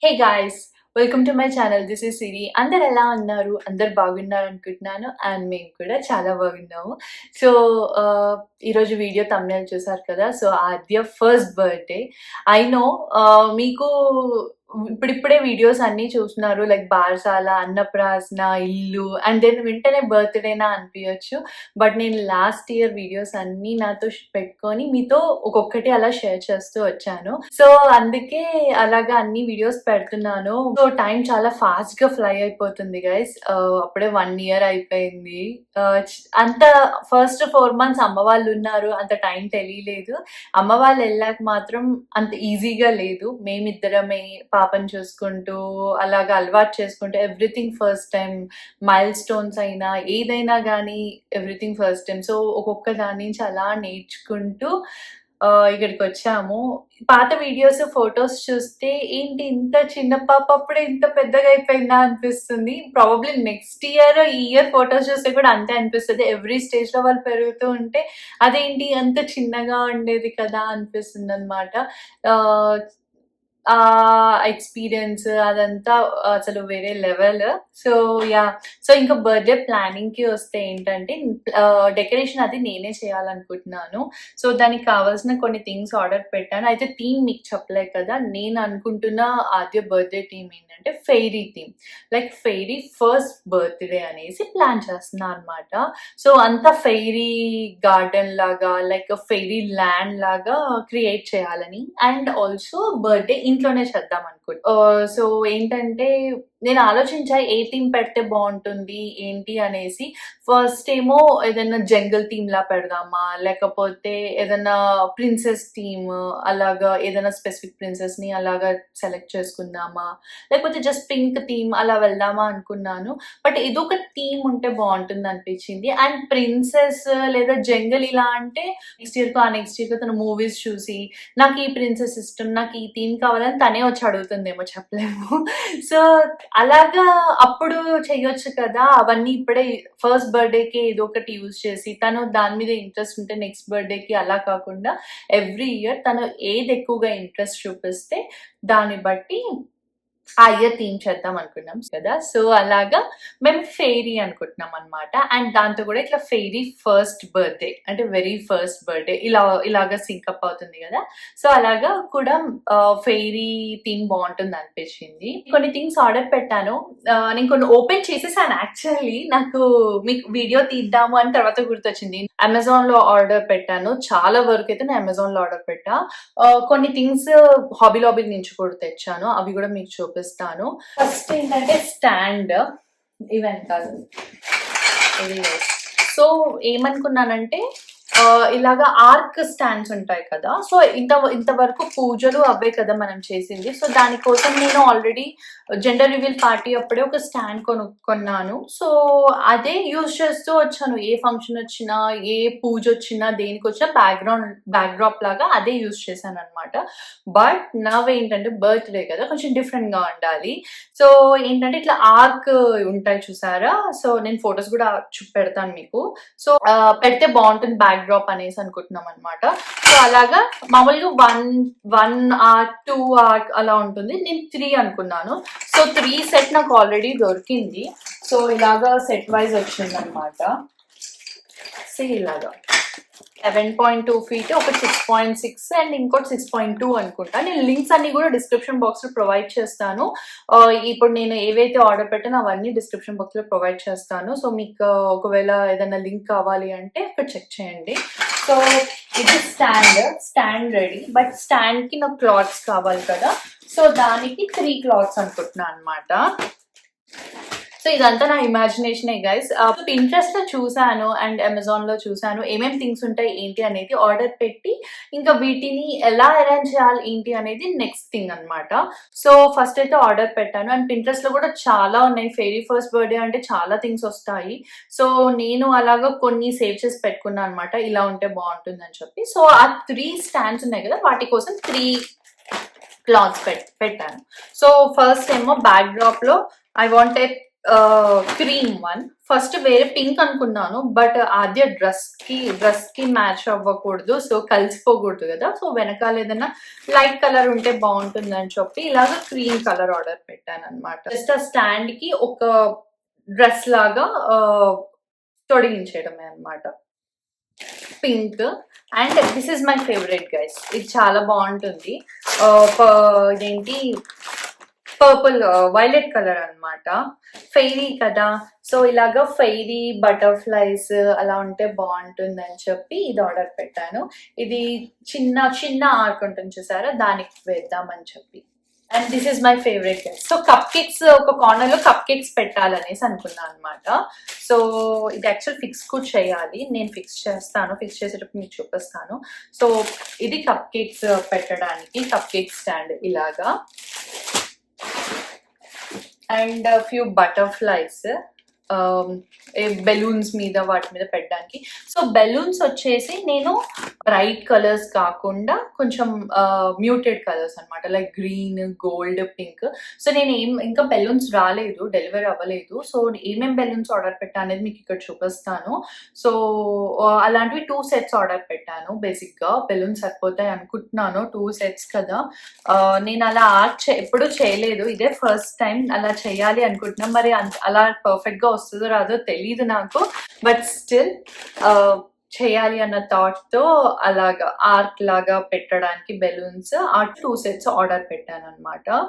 Hey guys, welcome to my channel. This is Siri. అందరు ఎలా ఉన్నారు? అందరు బాగున్నారు అనుకుంటున్నాను. అండ్ మేము కూడా చాలా బాగున్నాము. సో ఈరోజు వీడియో thumbnail చూసారు కదా. So Aadya first birthday. I know మీకు ఇప్పుడిప్పుడే వీడియోస్ అన్నీ చూస్తున్నారు, లైక్ బారసాల, అన్నప్రాసన, ఇల్లు అండ్ దెన్ వెంటనే బర్త్డేనా అనిపించచ్చు. బట్ నేను లాస్ట్ ఇయర్ వీడియోస్ అన్నీ నాతో పెట్టుకొని మీతో ఒక్కొక్కటి అలా షేర్ చేస్తూ వచ్చాను. సో అందుకే అలాగా అన్ని వీడియోస్ పెడుతున్నాను. సో టైం చాలా ఫాస్ట్ గా ఫ్లై అయిపోతుంది గైస్. అప్పుడే 1 year అయిపోయింది. అంత ఫస్ట్ 4 months అమ్మ వాళ్ళు ఉన్నారు, అంత టైం తెలియలేదు. అమ్మ వాళ్ళు వెళ్ళాక మాత్రం అంత ఈజీగా లేదు. మేమిద్దరమే పాపని చూసుకుంటూ అలాగా అలవాటు చేసుకుంటూ everything first time, mile stones అయినా ఏదైనా కానీ ఎవ్రీథింగ్ ఫస్ట్ టైం. సో ఒక్కొక్క దాని నుంచి అలా నేర్చుకుంటూ ఇక్కడికి వచ్చాము. పాత వీడియోస్, ఫొటోస్ చూస్తే ఏంటి ఇంత చిన్న పాప అప్పుడే ఇంత పెద్దగా అయిపోయిందా అనిపిస్తుంది. ప్రాబబ్లీ నెక్స్ట్ ఇయర్, ఈ ఇయర్ ఫొటోస్ చూస్తే కూడా అంతే అనిపిస్తుంది. ఎవ్రీ స్టేజ్ లో వాళ్ళు పెరుగుతూ ఉంటే అదేంటి అంత చిన్నగా ఉండేది కదా అనిపిస్తుంది అనమాట. ఆ ఎక్స్పీరియన్స్ అదంతా అసలు వేరే లెవెల్. సో సో ఇంకా బర్త్డే ప్లానింగ్ కి వస్తే ఏంటంటే, డెకరేషన్ అది నేనే చేయాలనుకుంటున్నాను. సో దానికి కావాల్సిన కొన్ని థింగ్స్ ఆర్డర్ పెట్టాను. అయితే థీమ్ మీకు చెప్పలే కదా. నేను అనుకుంటున్న ఆద్య బర్త్డే థీమ్ ఏంటంటే fairy theme, like fairy first birthday అనేసి ప్లాన్ చేస్తున్నా అనమాట. సో అంతా ఫెయిరీ గార్డెన్ లాగా, లైక్ ఫెయిరీ ల్యాండ్ లాగా క్రియేట్ చేయాలని, అండ్ ఆల్సో బర్త్డే ఇంట్లోనే చేద్దాం అనుకుంటా. సో ఏంటంటే నేను ఆలోచించా ఏ థీమ్ పెడితే బాగుంటుంది ఏంటి అనేసి. ఫస్ట్ ఏమో ఏదైనా జంగల్ థీమ్ లా పెడదామా, లేకపోతే ఏదైనా ప్రిన్సెస్ థీమ్ అలాగా, ఏదైనా స్పెసిఫిక్ ప్రిన్సెస్ ని అలాగా సెలెక్ట్ చేసుకుందామా, లేకపోతే జస్ట్ పింక్ థీమ్ అలా వెళ్దామా అనుకున్నాను. బట్ ఏదో ఒక థీమ్ ఉంటే బాగుంటుంది అనిపించింది. అండ్ ప్రిన్సెస్ లేదా జంగల్ ఇలా అంటే నెక్స్ట్ ఇయర్ కు ఆ నెక్స్ట్ ఇయర్ కు తన మూవీస్ చూసి నాకు ఈ ప్రిన్సెస్ ఇష్టం, నాకు ఈ థీమ్ కావాలని తనే వచ్చి అడుగుతుందేమో, చెప్పలేము. సో అలాగా అప్పుడు చెయ్యొచ్చు కదా. అవన్నీ ఇప్పుడే ఫస్ట్ బర్త్డేకి ఏదో ఒకటి యూజ్ చేసి తను దాని మీద ఇంట్రెస్ట్ ఉంటే నెక్స్ట్ బర్త్డేకి అలా కాకుండా ఎవ్రీ ఇయర్ తను ఏది ఎక్కువగా ఇంట్రెస్ట్ చూపిస్తే దాన్ని బట్టి ఆ ఇయర్ థీమ్ చేద్దాం అనుకున్నాం కదా. సో అలాగా మేము ఫెయిరీ అనుకుంటున్నాం అనమాట. అండ్ దాంతో కూడా ఇట్లా ఫెయిరీ ఫస్ట్ బర్త్డే అంటే వెరీ ఫస్ట్ బర్త్డే ఇలాగా సింకప్ అవుతుంది కదా. సో అలాగా కూడా ఫెయిరీ థీమ్ బాగుంటుంది అనిపించింది. కొన్ని థింగ్స్ ఆర్డర్ పెట్టాను. నేను కొన్ని ఓపెన్ చేసేసాను యాక్చువల్లీ. నాకు మీకు వీడియో తీద్దాము అని తర్వాత గుర్తొచ్చింది. అమెజాన్ లో ఆర్డర్ పెట్టాను. చాలా వరకు అయితే నేను అమెజాన్ లో ఆర్డర్ పెట్టా. కొన్ని థింగ్స్ హాబీ లాబీ నుంచి కూడా తెచ్చాను. అవి కూడా మీకు చూపిస్తాను. ఫస్ట్ ఏంటంటే స్టాండ్, ఈవెన్ కాదు ఇది. సో ఏమనుకున్నానంటే ఇలాగా ఆర్క్ స్టాండ్స్ ఉంటాయి కదా. సో ఇంతవరకు పూజలు అవే కదా మనం చేసింది. సో దానికోసం నేను ఆల్రెడీ జెండర్ రివీల్ పార్టీ అప్పుడే ఒక స్టాండ్ కొన్నాను. సో అదే యూజ్ చేస్తూ వచ్చాను. ఏ ఫంక్షన్ వచ్చినా, ఏ పూజ వచ్చినా, దేనికి వచ్చినా బ్యాక్డ్రాప్ లాగా అదే యూజ్ చేశాను అనమాట. బట్ ఏంటంటే బర్త్డే కదా, కొంచెం డిఫరెంట్ గా ఉండాలి. సో ఏంటంటే ఇట్లా ఆర్క్ ఉంటాయి చూసారా. సో నేను ఫొటోస్ కూడా పెడతాను మీకు. సో పెడితే బాగుంటుంది బ్యాక్డ్రాప్ అనేసి అనుకుంటున్నాం అనమాట. సో అలాగా మామూలుగా 1 ఆర్క్ 2 ఆర్క్ అలా ఉంటుంది. నేను 3 అనుకున్నాను. సో 3 సెట్ నాకు ఆల్రెడీ దొరికింది. సో ఇలాగా సెట్ వైజ్ వచ్చింది అనమాట. సో ఇలాగా 7.2 feet, ఒక 6.6 అండ్ ఇంకోటి 6.2 అనుకుంటా. నేను లింక్స్ అన్ని కూడా డిస్క్రిప్షన్ బాక్స్ లో ప్రొవైడ్ చేస్తాను. ఇప్పుడు నేను ఏవైతే ఆర్డర్ పెట్టానో అవన్నీ డిస్క్రిప్షన్ బాక్స్ లో ప్రొవైడ్ చేస్తాను. సో మీకు ఒకవేళ ఏదైనా లింక్ కావాలి అంటే అక్కడ చెక్ చేయండి. సో ఇది స్టాండ్ రెడీ. బట్ స్టాండ్ కి నాకు క్లాత్స్ కావాలి కదా. సో దానికి 3 క్లాత్స్ అనుకుంటున్నాను అనమాట. సో ఇదంతా నా ఇమాజినేషనే గైస్. పింట్రెస్ట్ లో చూసాను అండ్ అమెజాన్ లో చూసాను ఏమేమి థింగ్స్ ఉంటాయి ఏంటి అనేది. ఆర్డర్ పెట్టి ఇంకా వీటిని ఎలా అరేంజ్ చేయాలి ఏంటి అనేది నెక్స్ట్ థింగ్ అనమాట. సో ఫస్ట్ అయితే ఆర్డర్ పెట్టాను. అండ్ పింట్రెస్ట్ లో కూడా చాలా ఉన్నాయి. ఫెయిరీ ఫస్ట్ బర్త్డే అంటే చాలా థింగ్స్ వస్తాయి. సో నేను అలాగా కొన్ని సేవ్ చేసి పెట్టుకున్నాను అనమాట, ఇలా ఉంటే బాగుంటుంది అని చెప్పి. సో ఆ 3 స్టాండ్స్ ఉన్నాయి కదా, వాటి కోసం 3 క్లాత్స్ పెట్టాను. సో ఫస్ట్ ఏమో బ్యాక్ డ్రాప్ లో I want a cream one. First వేరే పింక్ అనుకున్నాను, బట్ ఆద్య డ్రెస్ కి మ్యాచ్ అవ్వకూడదు, సో కలిసిపోకూడదు కదా, సో వెనకాల ఏదైనా లైట్ కలర్ ఉంటే బాగుంటుంది అని చెప్పి ఇలాగ క్రీమ్ కలర్ ఆర్డర్ పెట్టాను అనమాట. జస్ట్ ఆ స్టాండ్ కి ఒక డ్రెస్ లాగా తొడిగించేయడమే అనమాట, pink. And this is my favourite guys, ఇది చాలా బాగుంటుంది. ఇదేంటి పర్పుల్ వైలెట్ కలర్ అన్నమాట, ఫెయిరీ కదా, సో ఇలాగా ఫెయిరీ బటర్ఫ్లైస్ అలా ఉంటే బాగుంటుంది అని చెప్పి ఇది ఆర్డర్ పెట్టాను. ఇది చిన్న చిన్న ఆర్క్ ఉంటుంది చూసారా, దానికి వేద్దామని చెప్పి. And this is my favourite guys. So cup cakes ఒక కార్నర్ లో కప్ కేక్స్ పెట్టాలనేసి అనుకున్నాను అనమాట. సో ఇది యాక్చువల్ ఫిక్స్ కూడా చేయాలి, నేను ఫిక్స్ చేస్తాను, ఫిక్స్ చేసేటప్పుడు మీకు చూపిస్తాను. సో ఇది కప్ కేక్స్ పెట్టడానికి కప్ కేక్ స్టాండ్ ఇలాగా, అండ్ ఫ్యూ బటర్ఫ్లైస్ బెలూన్స్ మీద వాటి మీద పెట్టడానికి. సో బెలూన్స్ వచ్చేసి నేను బ్రైట్ కలర్స్ కాకుండా కొంచెం మ్యూటెడ్ కలర్స్ అనమాట, like green, gold, pink. So నేను ఇంకా బెలూన్స్ రాలేదు, డెలివరీ అవ్వలేదు, సో ఏమేమి బెలూన్స్ ఆర్డర్ పెట్టాను అనేది మీకు ఇక్కడ చూపిస్తాను. సో అలాంటివి 2 sets ఆర్డర్ పెట్టాను. బేసిక్గా బెలూన్స్ సరిపోతాయి అనుకుంటున్నాను, 2 sets కదా. నేను అలా ఆర్ట్ ఎప్పుడూ చేయలేదు, ఇదే ఫస్ట్ టైం అలా చేయాలి అనుకుంటున్నాను. మరి అలా పర్ఫెక్ట్గా వస్తుందో రాదో తెలీదు నాకు, బట్ స్టిల్ చేయాలి అన్న థాట్ తో అలాగా ఆర్ట్ లాగా పెట్టడానికి బెలూన్స్ ఆ 2 sets ఆర్డర్ పెట్టాను అనమాట.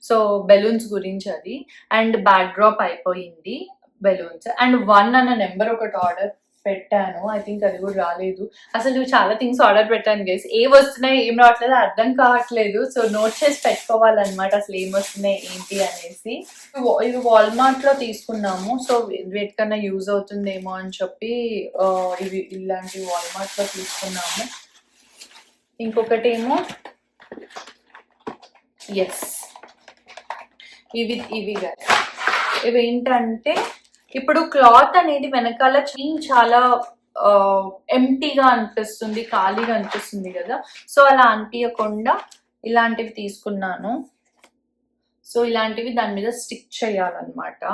సో బెలూన్స్ గురించి అది, అండ్ బ్యాక్ డ్రాప్ అయిపోయింది బెలూన్స్. అండ్ 1 అన్న నెంబర్ ఒకటి ఆర్డర్ పెట్టాను, ఐ థింక్ అది కూడా రాలేదు. అసలు చాలా థింగ్స్ ఆర్డర్ పెట్టాను గైస్, ఏం వస్తున్నాయి ఏం రావట్లేదు అర్థం కావట్లేదు. సో నోట్ చేసి పెట్టుకోవాలన్నమాట అసలు ఏం వస్తున్నాయి ఏంటి అనేసి. ఇది వాల్మార్ట్ లో తీసుకున్నాము, సో వీటికన్నా యూజ్ అవుతుందేమో అని చెప్పి ఇవి ఇలాంటి వాల్మార్ట్ లో తీసుకున్నాము. ఇంకొకటి ఏమో ఎస్ ఇవి ఏంటంటే, ఇప్పుడు క్లాత్ అనేది వెనకాల చాలా ఎంటీగా అనిపిస్తుంది, ఖాళీగా అనిపిస్తుంది కదా, సో అలా అనిపించకుండా ఇలాంటివి తీసుకున్నాను. సో ఇలాంటివి దాని మీద స్టిక్ చేయాలన్నమాట.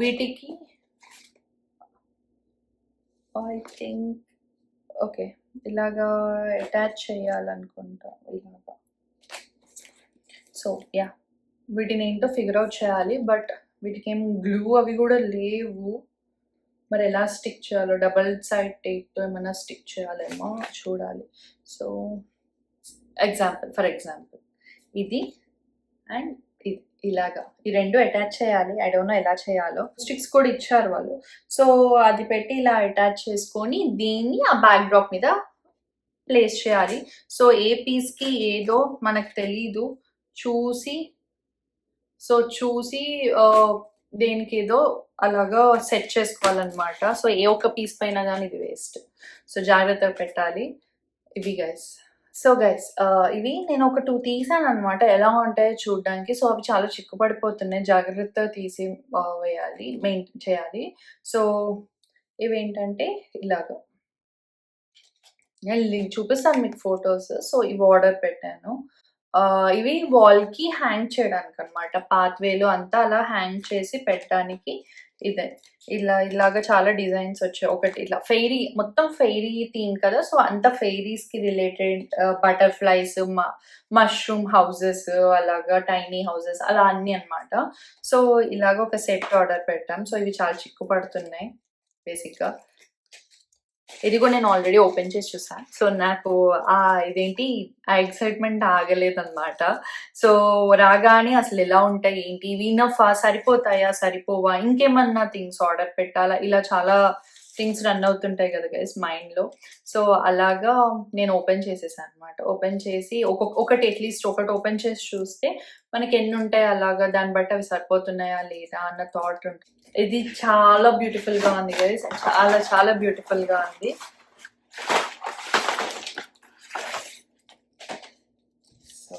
వీటికి ఐ థింక్ ఓకే ఇలాగా అటాచ్ చేయాలనుకుంటా ఇలాగా. సో యా వీటిని ఏంటో ఫిగర్ అవుట్ చేయాలి, బట్ వీటికి ఏం గ్లూ అవి కూడా లేవు, మరి ఎలా స్టిక్ చేయాలో, డబల్ సైడ్ టేప్తో ఏమైనా స్టిక్ చేయాలేమో చూడాలి. సో ఫర్ ఎగ్జాంపుల్ ఇది అండ్ ఇది ఇలాగా ఈ రెండు అటాచ్ చేయాలి. ఐ డోంట్ నో ఎలా చేయాలో, స్టిక్స్ కూడా ఇచ్చారు వాళ్ళు. సో అది పెట్టి ఇలా అటాచ్ చేసుకొని దీన్ని ఆ బ్యాక్ డ్రాప్ మీద ప్లేస్ చేయాలి. సో ఏ పీస్కి ఏదో మనకు తెలీదు, చూసి దేనికి ఏదో అలాగా సెట్ చేసుకోవాలన్నమాట. సో ఏ ఒక్క పీస్ పైన కానీ ఇది వేస్ట్, సో జాగ్రత్తగా పెట్టాలి ఇవి గైస్. సో గైస్ ఇవి నేను ఒక 2 తీసాను అనమాట, ఎలా ఉంటాయో చూడడానికి. సో అవి చాలా చిక్కుపడిపోతున్నాయి, జాగ్రత్తగా తీసి వేయాలి, మెయింటైన్ చేయాలి. సో ఇవేంటంటే ఇలాగా నేను చూపిస్తాను మీకు ఫొటోస్. సో ఇవి ఆర్డర్ పెట్టాను, ఇవి వాల్కి హ్యాంగ్ చేయడానికి అనమాట, పాత్వేలో అంతా అలా హ్యాంగ్ చేసి పెట్టడానికి. ఇదే ఇలాగా చాలా డిజైన్స్ వచ్చాయి. ఒకటి ఇట్లా ఫెయిరీ, మొత్తం ఫెయిరీ థీమ్ కదా, సో అంత ఫెయిరీస్కి రిలేటెడ్ బటర్ఫ్లైస్, మష్రూమ్ హౌజెస్, అలాగా టైనీ హౌజెస్ అలా అన్నీ అనమాట. సో ఇలాగ ఒక సెట్ ఆర్డర్ పెట్టాం. సో ఇవి చాలా చిక్కు పడుతున్నాయి బేసిక్గా. ఇది కూడా నేను ఆల్రెడీ ఓపెన్ చేసి చూసాను. సో నాకు ఇదేంటి ఆ ఎక్సైట్మెంట్ ఆగలేదన్నమాట. సో రాగానే అసలు ఎలా ఉంటాయి ఏంటి, ఇవి సరిపోతాయా సరిపోవా, ఇంకేమన్నా థింగ్స్ ఆర్డర్ పెట్టాలా, ఇలా చాలా థింగ్స్ రన్ అవుతుంటాయి కదా గైస్ మైండ్లో. సో అలాగా నేను ఓపెన్ చేసేసాను అనమాట. ఓపెన్ చేసి ఒకటి అట్లీస్ట్ ఒకటి ఓపెన్ చేసి చూస్తే మనకి ఎన్ని ఉంటాయి అలాగా, దాన్ని బట్టి అవి సరిపోతున్నాయా లేదా అన్న థాట్ ఉంటుంది. ఇది చాలా బ్యూటిఫుల్గా ఉంది గైస్, చాలా చాలా బ్యూటిఫుల్గా ఉంది. సో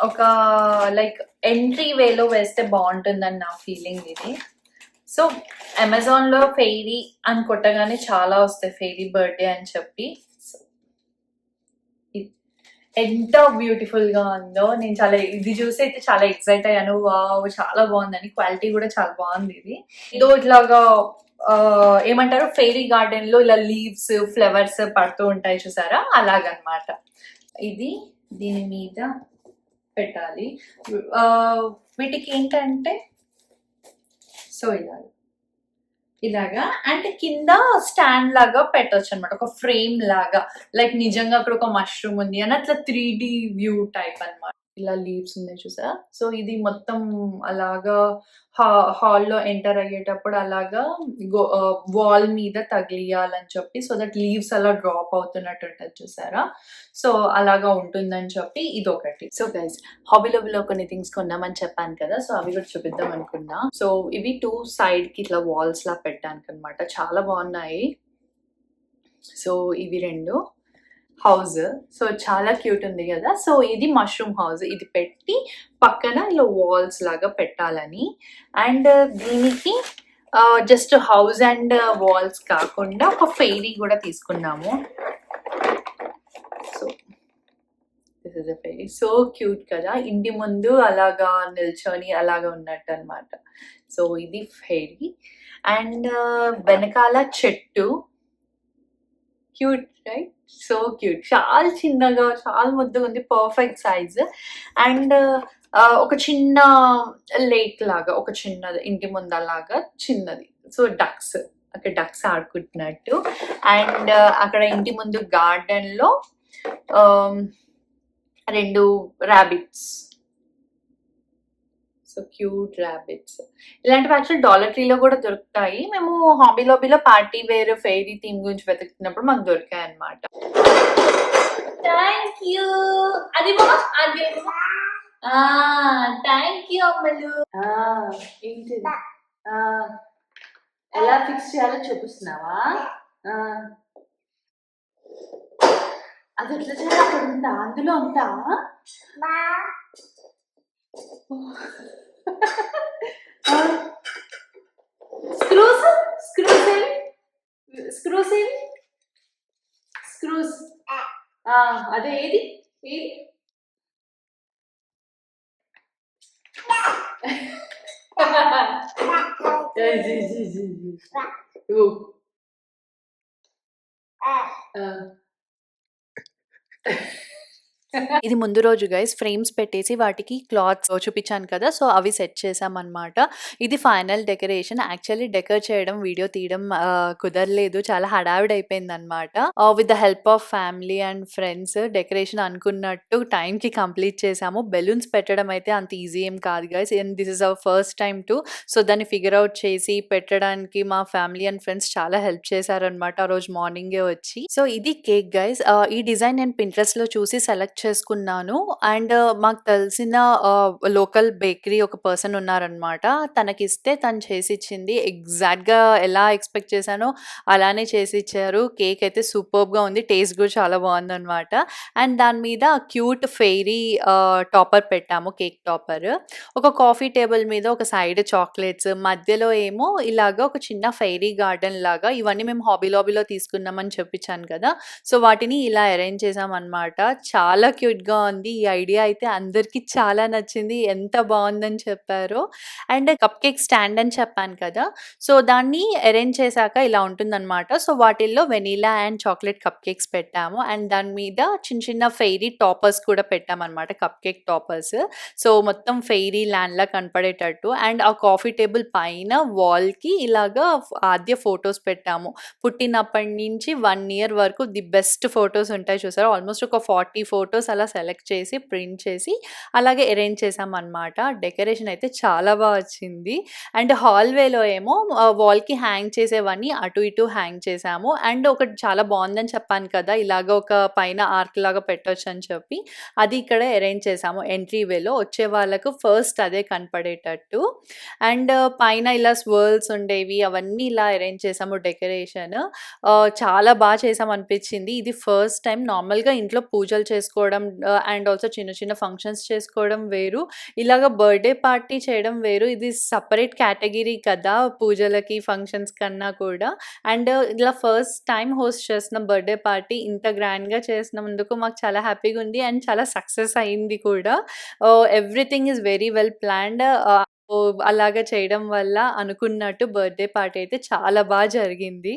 ఒక లైక్ ఎంట్రీ వేలో వేస్తే బాగుంటుందని నా ఫీలింగ్ ఇది. సో అమెజాన్లో ఫెయిరీ అని కొట్టగానే చాలా వస్తాయి, ఫెయిరీ బర్త్డే అని చెప్పి. ఎంత బ్యూటిఫుల్ గా ఉందో. నేను చాలా ఇది చూసి అయితే చాలా ఎక్సైట్ అయ్యాను. వావ్, చాలా బాగుందని. క్వాలిటీ కూడా చాలా బాగుంది. ఇది ఏదో ఇట్లాగా ఏమంటారు, ఫెయిరీ గార్డెన్ లో ఇలా లీవ్స్ ఫ్లవర్స్ పడుతూ ఉంటాయి చూసారా, అలాగనమాట. ఇది దీని మీద పెట్టాలి. వీటికి ఏంటంటే సో ఇలాగా అండ్ కింద స్టాండ్ లాగా పెట్టొచ్చు అనమాట, ఒక ఫ్రేమ్ లాగా. లైక్ నిజంగా అక్కడ ఒక మష్రూమ్ ఉంది అని అట్లా 3D వ్యూ టైప్ అనమాట. ఇలా లీవ్స్ ఉన్నాయి చూసా. సో ఇది మొత్తం అలాగా హాల్లో ఎంటర్ అయ్యేటప్పుడు అలాగా వాల్ మీద తగిలియాలని చెప్పి, సో దట్ లీవ్స్ అలా డ్రాప్ అవుతున్నట్టు ఉంటుంది చూసారా. సో అలాగా ఉంటుందని చెప్పి ఇది ఒకటి. సో గైస్, హాబీలో కొన్ని థింగ్స్ కొన్నామని చెప్పాను కదా, సో అవి కూడా చూపిద్దాం అనుకున్నా. సో ఇవి 2 సైడ్ కి ఇట్లా వాల్స్ లా పెట్టడానికి అనమాట, చాలా బాగున్నాయి. సో ఇవి 2 హౌస్. సో చాలా క్యూట్ ఉంది కదా. సో ఇది మష్రూమ్ హౌస్. ఇది పెట్టి పక్కన ఇలా వాల్స్ లాగా పెట్టాలని. అండ్ దీనికి జస్ట్ హౌస్ అండ్ వాల్స్ కాకుండా ఒక ఫెయిరీ కూడా తీసుకున్నాము. So this is a fairy. So cute కదా, ఇంటి ముందు అలాగా నిల్చొని అలాగా ఉన్నట్టు అనమాట. సో ఇది ఫెయిరీ. అండ్ వెనకాల చెట్టు, క్యూట్ రైట్, సో క్యూట్. చాలా చిన్నగా, చాలా ముద్దుగా ఉంది, పర్ఫెక్ట్ సైజ్. అండ్ ఒక చిన్న లేక్ లాగా, ఒక చిన్నది ఇంటి ముందలాగా చిన్నది. సో డక్స్, అక్కడ డక్స్ ఆడుకుంటున్నట్టు. అండ్ అక్కడ ఇంటి ముందు గార్డెన్ లో 2 ర్యాబిట్స్. So cute rabbits. ఇలాంటివి యాక్చువల్ డాలర్ ట్రీలో కూడా దొరుకుతాయి. మేము హాబీ లాబీలో పార్టీ వేర్ ఫెయిరీ థీమ్ గురించి వెతుకుతున్నప్పుడు మాకు దొరికాయి అనమాట. Thank you. అది థ్యాంక్ యూ అమ్మలు. ఏంటి ఎలా ఫిక్స్ చేయాలో చూపిస్తున్నావా? అది ఎట్లా చేయాలి? అక్కడ ఉందా, అందులో ఉందా? Screws screws screws screws. అదే ఏది ఏది? ఇది ముందు రోజు గైస్ ఫ్రేమ్స్ పెట్టేసి వాటికి క్లాత్స్ చూపించాను కదా, సో అవి సెట్ చేసామన్నమాట. ఇది ఫైనల్ డెకరేషన్. యాక్చువల్లీ డెకర్ చేయడం, వీడియో తీయడం కుదరలేదు, చాలా హడావిడి అయిపోయింది అనమాట. With the help of family and friends decoration అనుకున్నట్టు టైంకి కంప్లీట్ చేసాము. బెలూన్స్ పెట్టడం అయితే అంత ఈజీ ఏం కాదు guys, and this is our first time to. So దాన్ని ఫిగర్ అవుట్ చేసి పెట్టడానికి మా ఫ్యామిలీ అండ్ ఫ్రెండ్స్ చాలా హెల్ప్ చేశారనమాట ఆ రోజు మార్నింగే వచ్చి. సో ఇది కేక్ గైస్. ఈ డిజైన్ నేను పింట్రెస్ట్ లో చూసి సెలెక్ట్ చేసుకున్నాను. అండ్ మాకు తెలిసిన లోకల్ బేకరీ ఒక పర్సన్ ఉన్నారనమాట, తనకిస్తే తను చేసి ఇచ్చింది. ఎగ్జాక్ట్ గా ఎలా ఎక్స్పెక్ట్ చేశానో అలానే చేసి ఇచ్చారు. కేక్ అయితే సూపర్బ్ గా ఉంది, టేస్ట్ కూడా చాలా బాగుంది అనమాట. అండ్ దాని మీద క్యూట్ ఫెయిరీ టాపర్ పెట్టాము, కేక్ టాపర్. ఒక కాఫీ టేబుల్ మీద ఒక సైడ్ చాక్లెట్స్, మధ్యలో ఏమో ఇలాగా ఒక చిన్న ఫెయిరీ గార్డెన్ లాగా. ఇవన్నీ మేము హాబీ లాబీలో తీసుకున్నామని చెప్పించాను కదా, సో వాటిని ఇలా అరేంజ్ చేసాం అనమాట. చాలా క్యూట్ గా ఉంది. ఈ ఐడియా అయితే అందరికి చాలా నచ్చింది, ఎంత బాగుందని చెప్పారో. అండ్ కప్ కేక్ స్టాండ్ అని చెప్పాను కదా, సో దాన్ని అరేంజ్ చేశాక ఇలా ఉంటుందన్నమాట. సో వాటిల్లో vanilla and chocolate cup cakes పెట్టాము. అండ్ దాని మీద చిన్న చిన్న ఫెయిరీ టాపర్స్ కూడా పెట్టామన్నమాట, కప్ కేక్ టాపర్స్. సో మొత్తం ఫెయిరీ ల్యాండ్ లా కనపడేటట్టు. అండ్ ఆ కాఫీ టేబుల్ పైన వాల్ కి ఇలాగా ఆద్య ఫొటోస్ పెట్టాము. పుట్టినప్పటి నుంచి 1 year వరకు ది బెస్ట్ ఫొటోస్ ఉంటాయి చూసారా, ఆల్మోస్ట్ ఒక 40 ఫొటోస్ అలా సెలెక్ట్ చేసి ప్రింట్ చేసి అలాగే అరేంజ్ చేసామన్నమాట. డెకరేషన్ అయితే చాలా బాగా వచ్చింది. అండ్ హాల్వేలో ఏమో వాల్ కి హ్యాంగ్ చేసేవన్నీ అటు ఇటు హ్యాంగ్ చేసాము. అండ్ ఒకటి చాలా బాగుందని చెప్పాను కదా, ఇలాగ ఒక పైన ఆర్క్ లాగా పెట్టొచ్చు అని చెప్పి, అది ఇక్కడ అరేంజ్ చేసాము. ఎంట్రీ వేలో వచ్చే వాళ్ళకు ఫస్ట్ అదే కనపడేటట్టు. అండ్ పైన ఇలా స్వర్ల్స్ ఉండేవి, అవన్నీ ఇలా అరేంజ్ చేసాము డెకరేషన్. చాలా బాగా చేసాం అనిపించింది. ఇది ఫస్ట్ టైం నార్మల్గా ఇంట్లో పూజలు చేసుకోవడం చేసుకోవడం అండ్ ఆల్సో చిన్న చిన్న ఫంక్షన్స్ చేసుకోవడం వేరు. ఇలాగ బర్త్‌డే పార్టీ చేయడం వేరు. ఇది సెపరేట్ కేటగిరీ కదా! పూజలకి, ఫంక్షన్స్ కన్నా కూడా. అండ్ ఇలా ఫస్ట్ టైమ్ హోస్ట్ చేస్తున్నాం బర్త్‌డే పార్టీ. ఇంత గ్రాండ్‌గా చేసినందుకు మాకు చాలా హ్యాపీగా ఉంది. అండ్ చాలా సక్సెస్ అయింది కూడా. Everything is very well planned. అలాగా చేయడం వల్ల అనుకున్నట్టు బర్త్‌డే పార్టీ అయితే చాలా జరిగింది.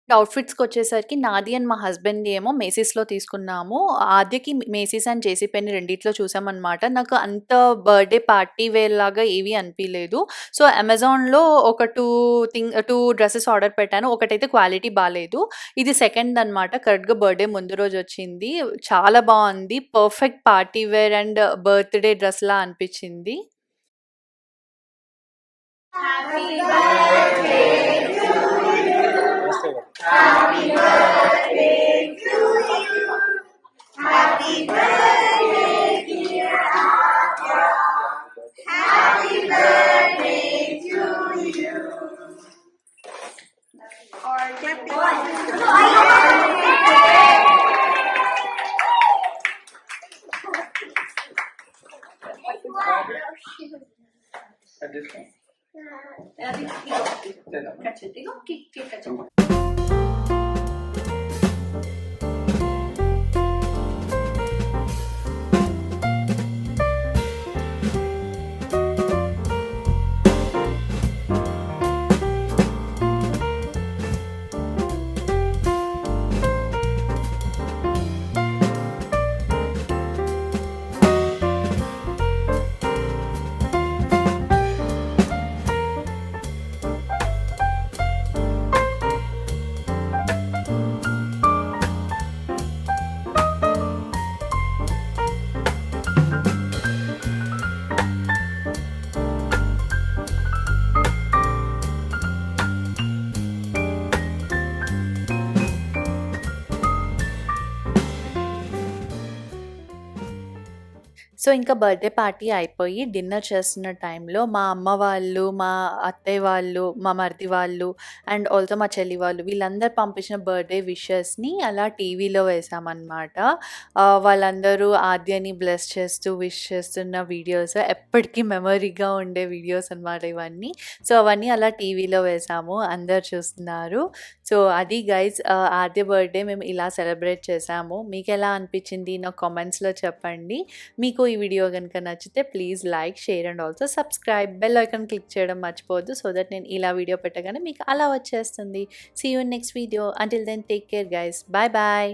అవుట్‌ఫిట్స్‌కొచ్చేసరికి నాది అండ్ మా హస్బెండ్‌ది ఏమో మేసిస్‌లో తీసుకున్నాము. ఆద్యకి మేసిస్ అండ్ జేసీ పెన్ని రెండిట్లో చూసామనమాట. నాకు అంత బర్త్‌డే పార్టీ వేర్ లాగా ఏవి అనిపియలేదు. సో, అమెజాన్‌లో ఒక 2 డ్రెసెస్ ఆర్డర్ పెట్టాను. ఒకటైతే క్వాలిటీ బాలేదు. ఇది సెకండ్‌దనమాట. కరెక్ట్‌గా బర్త్‌డే ముందు రోజొచ్చింది. చాలా బావుంది. Perfect party wear and birthday డ్రెస్‌లా అనిపిచ్చింది. సో, ఇంకా బర్త్‌డే పార్టీ అయిపోయి డిన్నర్ చేస్తున్న టైంలో మా అమ్మ వాళ్ళు, మా అత్తయ్య వాళ్ళు, మా మరిది వాళ్ళు అండ్ ఆల్సో మా చెల్లి వాళ్ళు వీళ్ళందరూ పంపించిన బర్త్‌డే విషెస్‌ని అలా టీవీలో వేశామనమాట. వాళ్ళందరూ ఆద్యని బ్లెస్ చేస్తూ, విష్ చేస్తున్న వీడియోస్ ఎప్పటికీ మెమరీగా ఉండే వీడియోస్ అనమాట ఇవన్నీ. సో, అవన్నీ అలా టీవీలో వేశాము. అందరూ చూస్తున్నారు. సో, అది గైస్ ఆద్య బర్త్‌డే మేము ఇలా సెలబ్రేట్ చేశాము. మీకెలా అనిపించింది? నాకు కామెంట్స్‌లో చెప్పండి. మీకు ఈ వీడియో గనుక నచ్చితే please like, share and also subscribe. Bell icon click చేయడం మర్చిపోవద్దు. సో దట్ నేను ఇలా వీడియో పెట్టగానే మీకు అలా వచ్చేస్తుంది. See you in next video. Until then take care guys. Bye bye.